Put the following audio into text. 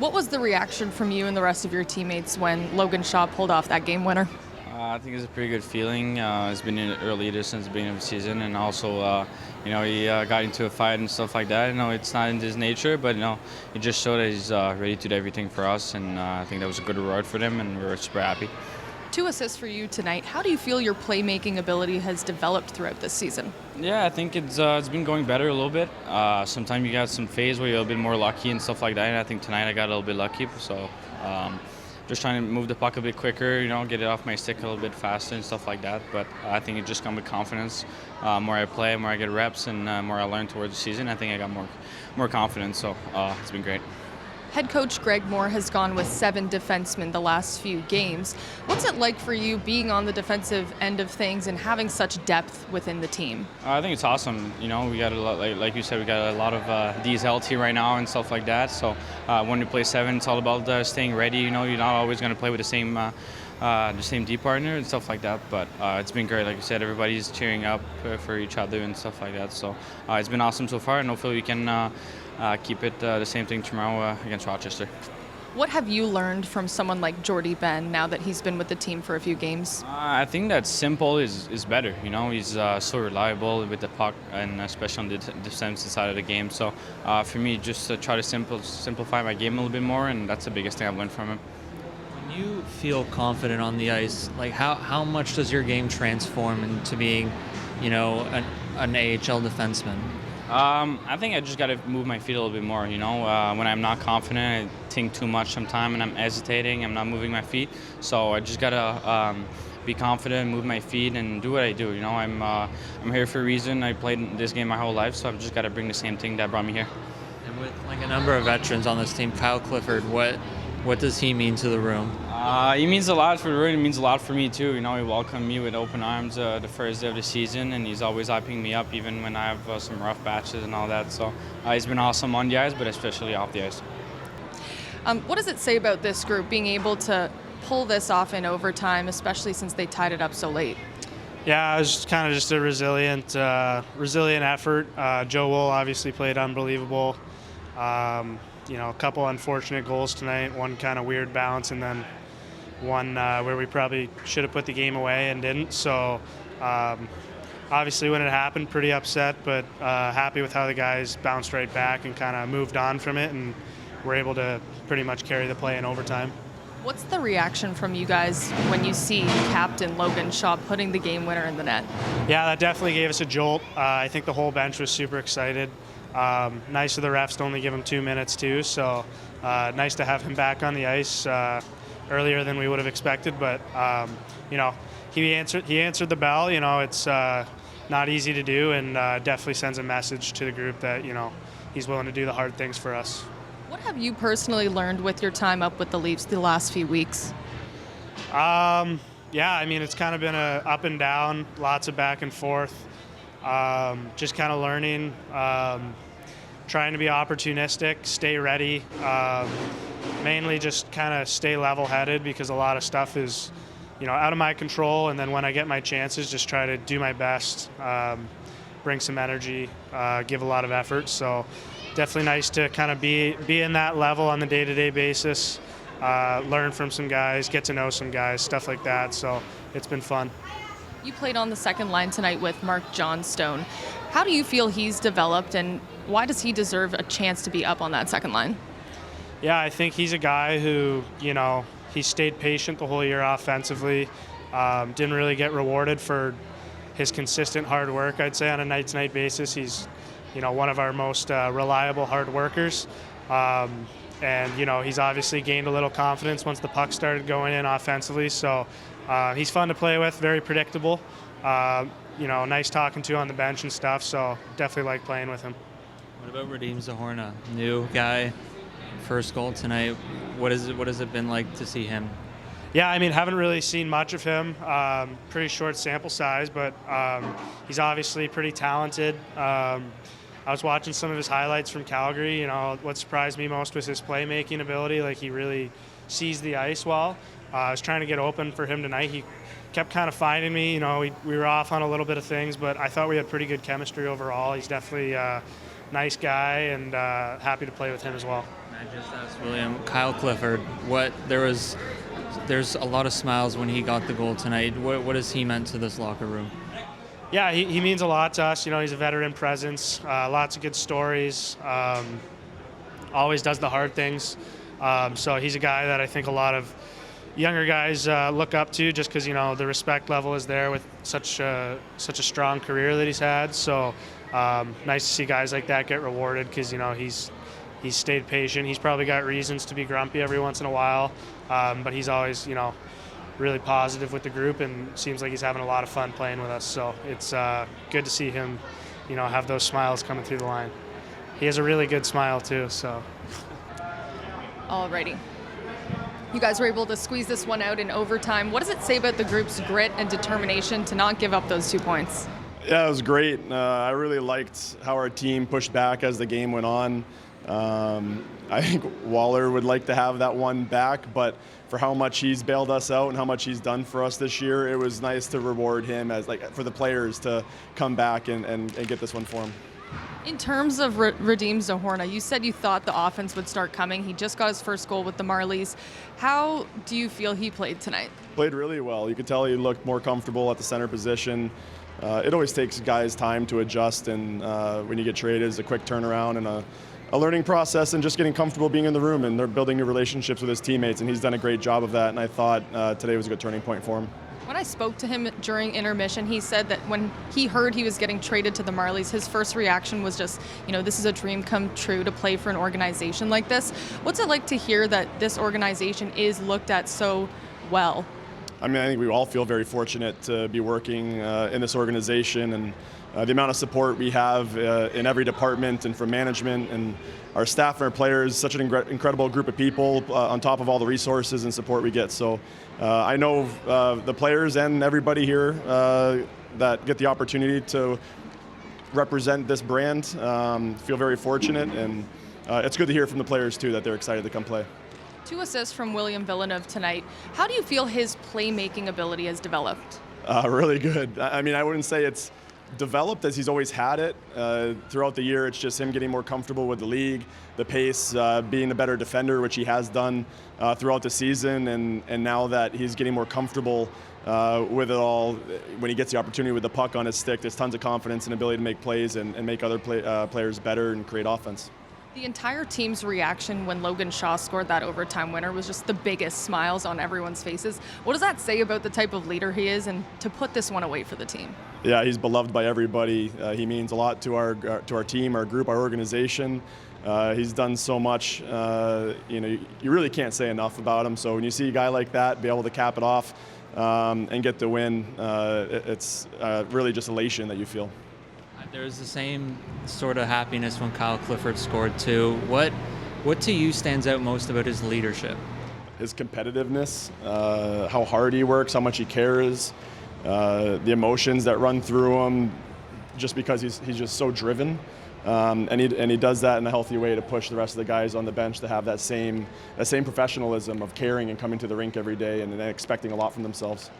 What was the reaction from you and the rest of your teammates when Logan Shaw pulled off that game winner? I think it's a pretty good feeling. It's been in early leader since the beginning of the season, and also, he got into a fight and stuff like that. It's not in his nature, but he just showed that he's ready to do everything for us, and I think that was a good reward for them, and we're super happy. 2 assists for you tonight. How do you feel your playmaking ability has developed throughout this season? Yeah, I think it's been going better a little bit. Sometimes you got some phase where you're a little bit more lucky and stuff like that, and I think tonight I got a little bit lucky. So just trying to move the puck a bit quicker, get it off my stick a little bit faster and stuff like that. But I think it just comes with confidence. More I play, more I get reps, and more I learn towards the season, I think I got more confidence. So it's been great. Head coach Greg Moore has gone with 7 defensemen the last few games. What's it like for you being on the defensive end of things and having such depth within the team? I think it's awesome. We got a lot, like you said, we got a lot of D's healthy right now and stuff like that. So when you play 7, it's all about staying ready. You're not always going to play with the same D partner and stuff like that. But it's been great. Like you said, everybody's cheering up for each other and stuff like that. So it's been awesome so far, and hopefully we can keep it the same thing tomorrow against Rochester. What have you learned from someone like Jordy Ben now that he's been with the team for a few games? I think that simple is better. He's so reliable with the puck, and especially on the defensive side of the game. So for me, just to try to simplify my game a little bit more, and that's the biggest thing I've learned from him. When you feel confident on the ice, like how much does your game transform into being, an AHL defenseman? I think I just got to move my feet a little bit more. When I'm not confident, I think too much sometimes, and I'm hesitating. I'm not moving my feet. So I just got to be confident, move my feet, and do what I do. I'm here for a reason. I played this game my whole life, so I've just got to bring the same thing that brought me here. And with a number of veterans on this team, Kyle Clifford, what does he mean to the room? He means a lot for the room. He means a lot for me too. He welcomed me with open arms the first day of the season, and he's always hyping me up even when I have some rough patches and all that. So he's been awesome on the ice, but especially off the ice. What does it say about this group being able to pull this off in overtime, especially since they tied it up so late? Yeah, it was kind of just a resilient effort. Joe Wool obviously played unbelievable. A couple unfortunate goals tonight, one kind of weird bounce, and then one where we probably should have put the game away and didn't. So obviously when it happened, pretty upset, but happy with how the guys bounced right back and kind of moved on from it, and were able to pretty much carry the play in overtime. What's the reaction from you guys when you see Captain Logan Shaw putting the game winner in the net? Yeah, that definitely gave us a jolt. I think the whole bench was super excited. Nice of the refs to only give him 2 minutes too, so nice to have him back on the ice earlier than we would have expected. But he answered the bell. It's not easy to do, and definitely sends a message to the group that he's willing to do the hard things for us. What have you personally learned with your time up with the Leafs the last few weeks? It's kind of been a up and down, lots of back and forth. Just kind of learning, trying to be opportunistic, stay ready, mainly just kind of stay level-headed, because a lot of stuff is, out of my control, and then when I get my chances, just try to do my best, bring some energy, give a lot of effort. So definitely nice to kind of be in that level on the day-to-day basis, learn from some guys, get to know some guys, stuff like that. So it's been fun. You played on the second line tonight with Mark Johnstone. How do you feel he's developed, and why does he deserve a chance to be up on that second line? Yeah, I think he's a guy who, he stayed patient the whole year offensively. Didn't really get rewarded for his consistent hard work, I'd say, on a night-to-night basis. He's, one of our most reliable hard workers. And, he's obviously gained a little confidence once the puck started going in offensively. So he's fun to play with, very predictable. Nice talking to on the bench and stuff. So definitely like playing with him. What about Radim Zahorna, new guy, first goal tonight? What has it been like to see him? Yeah, haven't really seen much of him. Pretty short sample size, but he's obviously pretty talented. I was watching some of his highlights from Calgary. What surprised me most was his playmaking ability. Like, he really sees the ice well. I was trying to get open for him tonight. He kept kind of finding me. We were off on a little bit of things, but I thought we had pretty good chemistry overall. He's definitely a nice guy, and happy to play with him as well. I just asked William, Kyle Clifford, there's a lot of smiles when he got the goal tonight. What has he meant to this locker room? Yeah, he means a lot to us. He's a veteran presence, lots of good stories, always does the hard things. So he's a guy that I think a lot of younger guys look up to just because, the respect level is there with such a strong career that he's had. So nice to see guys like that get rewarded because, he's stayed patient. He's probably got reasons to be grumpy every once in a while, but he's always, really positive with the group and seems like he's having a lot of fun playing with us. So it's good to see him, have those smiles coming through the line. He has a really good smile too, so. Alrighty. You guys were able to squeeze this one out in overtime. What does it say about the group's grit and determination to not give up those 2 points? Yeah, it was great. I really liked how our team pushed back as the game went on. I think Waller would like to have that one back, but for how much he's bailed us out and how much he's done for us this year, it was nice to reward him as for the players to come back and get this one for him. In terms of Radim Zohorna, you said you thought the offense would start coming. He just got his first goal with the Marlies. How do you feel he played tonight? Played really well. You could tell he looked more comfortable at the center position. It always takes guys time to adjust, and when you get traded, it's a quick turnaround and a learning process and just getting comfortable being in the room, and they're building new relationships with his teammates, and he's done a great job of that, and I thought today was a good turning point for him. When I spoke to him during intermission, he said that when he heard he was getting traded to the Marlies, his first reaction was just, this is a dream come true to play for an organization like this. What's it like to hear that this organization is looked at so well? I think we all feel very fortunate to be working in this organization, and the amount of support we have in every department and from management and our staff and our players, such an incredible group of people on top of all the resources and support we get. So I know the players and everybody here that get the opportunity to represent this brand feel very fortunate, and it's good to hear from the players too that they're excited to come play. 2 assists from William Villeneuve tonight. How do you feel his playmaking ability has developed? Really good. I wouldn't say it's developed as he's always had it. Throughout the year, it's just him getting more comfortable with the league, the pace, being a better defender, which he has done throughout the season, and now that he's getting more comfortable with it all, when he gets the opportunity with the puck on his stick, there's tons of confidence and ability to make plays and make other players better and create offense. The entire team's reaction when Logan Shaw scored that overtime winner was just the biggest smiles on everyone's faces. What does that say about the type of leader he is and to put this one away for the team? Yeah, he's beloved by everybody. He means a lot to our team, our group, our organization. He's done so much. You really can't say enough about him. So when you see a guy like that be able to cap it off and get the win, it's really just elation that you feel. There's the same sort of happiness when Kyle Clifford scored too. What to you stands out most about his leadership? His competitiveness, how hard he works, how much he cares, the emotions that run through him, just because he's just so driven, and he does that in a healthy way to push the rest of the guys on the bench to have that same professionalism of caring and coming to the rink every day and expecting a lot from themselves.